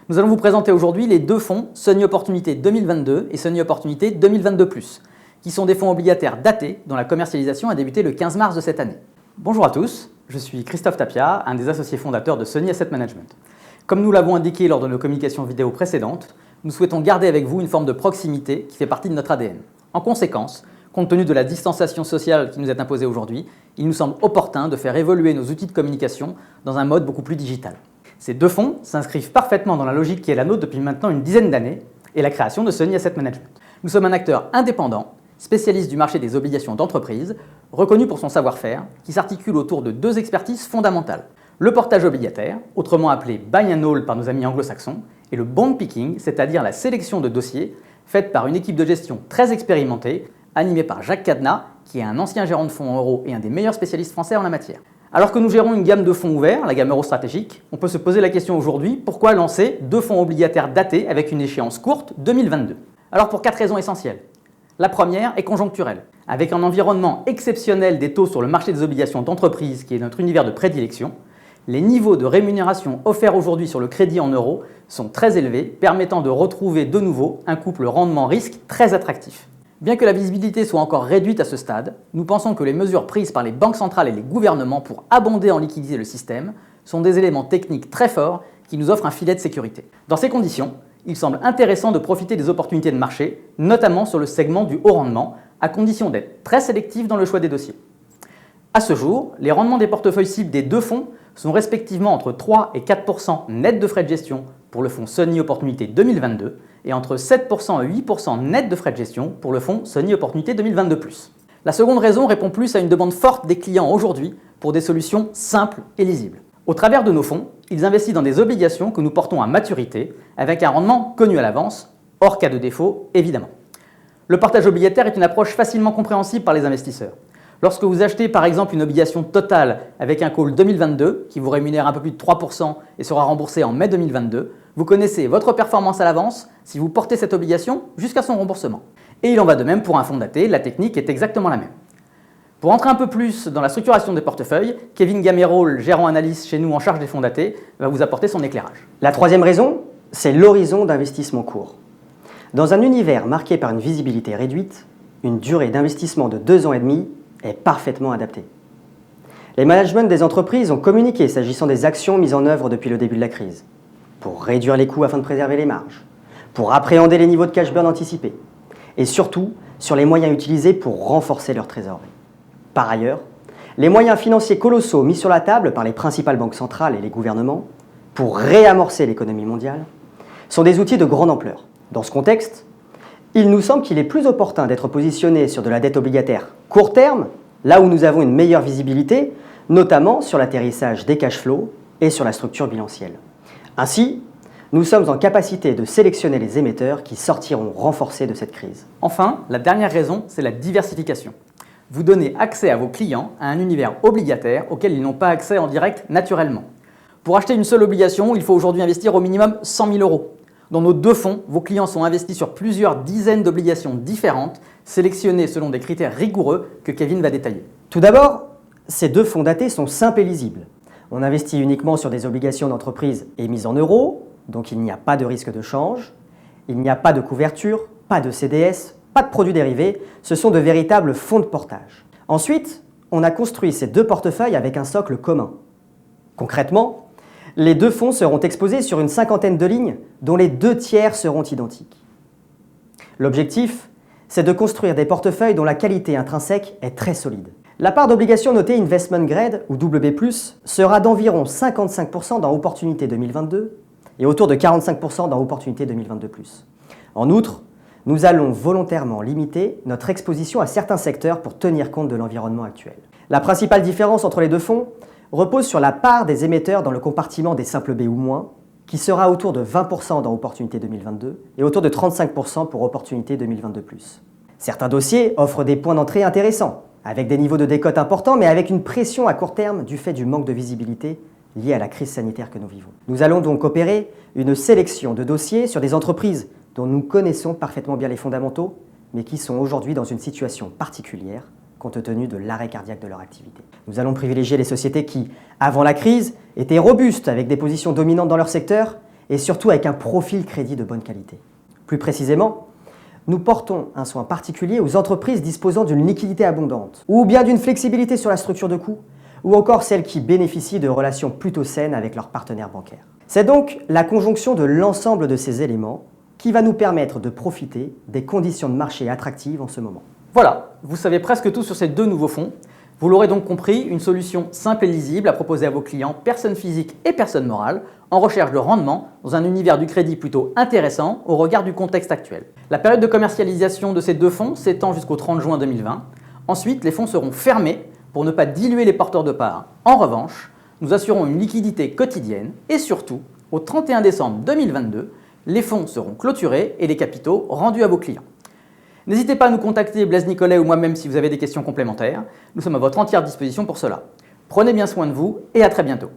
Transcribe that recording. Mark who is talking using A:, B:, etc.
A: Nous allons vous présenter aujourd'hui les deux fonds Sunny Opportunité 2022 et Sunny Opportunité 2022+, qui sont des fonds obligataires datés dont la commercialisation a débuté le 15 mars de cette année. Bonjour à tous, je suis Christophe Tapia, un des associés fondateurs de Sunny Asset Management. Comme nous l'avons indiqué lors de nos communications vidéo précédentes, nous souhaitons garder avec vous une forme de proximité qui fait partie de notre ADN. En conséquence, compte tenu de la distanciation sociale qui nous est imposée aujourd'hui, il nous semble opportun de faire évoluer nos outils de communication dans un mode beaucoup plus digital. Ces deux fonds s'inscrivent parfaitement dans la logique qui est la nôtre depuis maintenant une dizaine d'années et la création de Sunny Asset Management. Nous sommes un acteur indépendant, spécialiste du marché des obligations d'entreprise, reconnu pour son savoir-faire, qui s'articule autour de deux expertises fondamentales. Le portage obligataire, autrement appelé buy and hold par nos amis anglo-saxons, et le bond picking, c'est-à-dire la sélection de dossiers faite par une équipe de gestion très expérimentée, animée par Jacques Cadenat, qui est un ancien gérant de fonds en euros et un des meilleurs spécialistes français en la matière. Alors que nous gérons une gamme de fonds ouverts, la gamme euro stratégique, on peut se poser la question aujourd'hui, pourquoi lancer deux fonds obligataires datés avec une échéance courte, 2022 ? Alors pour 4 raisons essentielles. La première est conjoncturelle. Avec un environnement exceptionnel des taux sur le marché des obligations d'entreprise qui est notre univers de prédilection, les niveaux de rémunération offerts aujourd'hui sur le crédit en euros sont très élevés, permettant de retrouver de nouveau un couple rendement-risque très attractif. Bien que la visibilité soit encore réduite à ce stade, nous pensons que les mesures prises par les banques centrales et les gouvernements pour abonder en liquidité le système sont des éléments techniques très forts qui nous offrent un filet de sécurité. Dans ces conditions, il semble intéressant de profiter des opportunités de marché, notamment sur le segment du haut rendement, à condition d'être très sélectif dans le choix des dossiers. À ce jour, les rendements des portefeuilles cibles des deux fonds sont respectivement entre 3 et 4% net de frais de gestion pour le fonds Sunny Opportunité 2022 et entre 7% et 8% net de frais de gestion pour le fonds Sunny Opportunité 2022+. La seconde raison répond plus à une demande forte des clients aujourd'hui pour des solutions simples et lisibles. Au travers de nos fonds, ils investissent dans des obligations que nous portons à maturité avec un rendement connu à l'avance, hors cas de défaut évidemment. Le portage obligataire est une approche facilement compréhensible par les investisseurs. Lorsque vous achetez par exemple une obligation totale avec un call 2022 qui vous rémunère un peu plus de 3% et sera remboursé en mai 2022, vous connaissez votre performance à l'avance si vous portez cette obligation jusqu'à son remboursement. Et il en va de même pour un fonds daté, la technique est exactement la même. Pour entrer un peu plus dans la structuration des portefeuilles, Kevin Gamérault, gérant analyste chez nous en charge des fonds datés, va vous apporter son éclairage.
B: La troisième raison, c'est l'horizon d'investissement court. Dans un univers marqué par une visibilité réduite, une durée d'investissement de 2 ans et demi est parfaitement adaptée. Les managements des entreprises ont communiqué s'agissant des actions mises en œuvre depuis le début de la crise, pour réduire les coûts afin de préserver les marges, pour appréhender les niveaux de cash burn anticipés, et surtout sur les moyens utilisés pour renforcer leur trésorerie. Par ailleurs, les moyens financiers colossaux mis sur la table par les principales banques centrales et les gouvernements pour réamorcer l'économie mondiale sont des outils de grande ampleur. Dans ce contexte, il nous semble qu'il est plus opportun d'être positionné sur de la dette obligataire court terme, là où nous avons une meilleure visibilité, notamment sur l'atterrissage des cash flows et sur la structure bilancielle. Ainsi, nous sommes en capacité de sélectionner les émetteurs qui sortiront renforcés de cette crise.
A: Enfin, la dernière raison, c'est la diversification. Vous donnez accès à vos clients à un univers obligataire auquel ils n'ont pas accès en direct naturellement. Pour acheter une seule obligation, il faut aujourd'hui investir au minimum 100 000 €. Dans nos deux fonds, vos clients sont investis sur plusieurs dizaines d'obligations différentes, sélectionnées selon des critères rigoureux que Kevin va détailler.
B: Tout d'abord, ces deux fonds datés sont simples et lisibles. On investit uniquement sur des obligations d'entreprise émises en euros, donc il n'y a pas de risque de change, il n'y a pas de couverture, pas de CDS, pas de produits dérivés, ce sont de véritables fonds de portage. Ensuite, on a construit ces deux portefeuilles avec un socle commun. Concrètement, les deux fonds seront exposés sur une 50aine de lignes dont les 2/3 seront identiques. L'objectif, c'est de construire des portefeuilles dont la qualité intrinsèque est très solide. La part d'obligations notées Investment Grade ou BB+, sera d'environ 55% dans Opportunité 2022 et autour de 45% dans Opportunité 2022+. En outre, nous allons volontairement limiter notre exposition à certains secteurs pour tenir compte de l'environnement actuel. La principale différence entre les deux fonds repose sur la part des émetteurs dans le compartiment des simples B ou moins, qui sera autour de 20% dans Opportunité 2022 et autour de 35% pour Opportunité 2022+. Certains dossiers offrent des points d'entrée intéressants, avec des niveaux de décote importants, mais avec une pression à court terme du fait du manque de visibilité lié à la crise sanitaire que nous vivons. Nous allons donc opérer une sélection de dossiers sur des entreprises dont nous connaissons parfaitement bien les fondamentaux, mais qui sont aujourd'hui dans une situation particulière, compte tenu de l'arrêt cardiaque de leur activité. Nous allons privilégier les sociétés qui, avant la crise, étaient robustes avec des positions dominantes dans leur secteur et surtout avec un profil crédit de bonne qualité. Plus précisément, nous portons un soin particulier aux entreprises disposant d'une liquidité abondante, ou bien d'une flexibilité sur la structure de coûts, ou encore celles qui bénéficient de relations plutôt saines avec leurs partenaires bancaires. C'est donc la conjonction de l'ensemble de ces éléments qui va nous permettre de profiter des conditions de marché attractives en ce moment.
A: Voilà, vous savez presque tout sur ces deux nouveaux fonds. Vous l'aurez donc compris, une solution simple et lisible à proposer à vos clients, personnes physiques et personnes morales, en recherche de rendement dans un univers du crédit plutôt intéressant au regard du contexte actuel. La période de commercialisation de ces deux fonds s'étend jusqu'au 30 juin 2020. Ensuite, les fonds seront fermés pour ne pas diluer les porteurs de parts. En revanche, nous assurons une liquidité quotidienne et surtout, au 31 décembre 2022, les fonds seront clôturés et les capitaux rendus à vos clients. N'hésitez pas à nous contacter, Blaise Nicolet ou moi-même, si vous avez des questions complémentaires. Nous sommes à votre entière disposition pour cela. Prenez bien soin de vous et à très bientôt.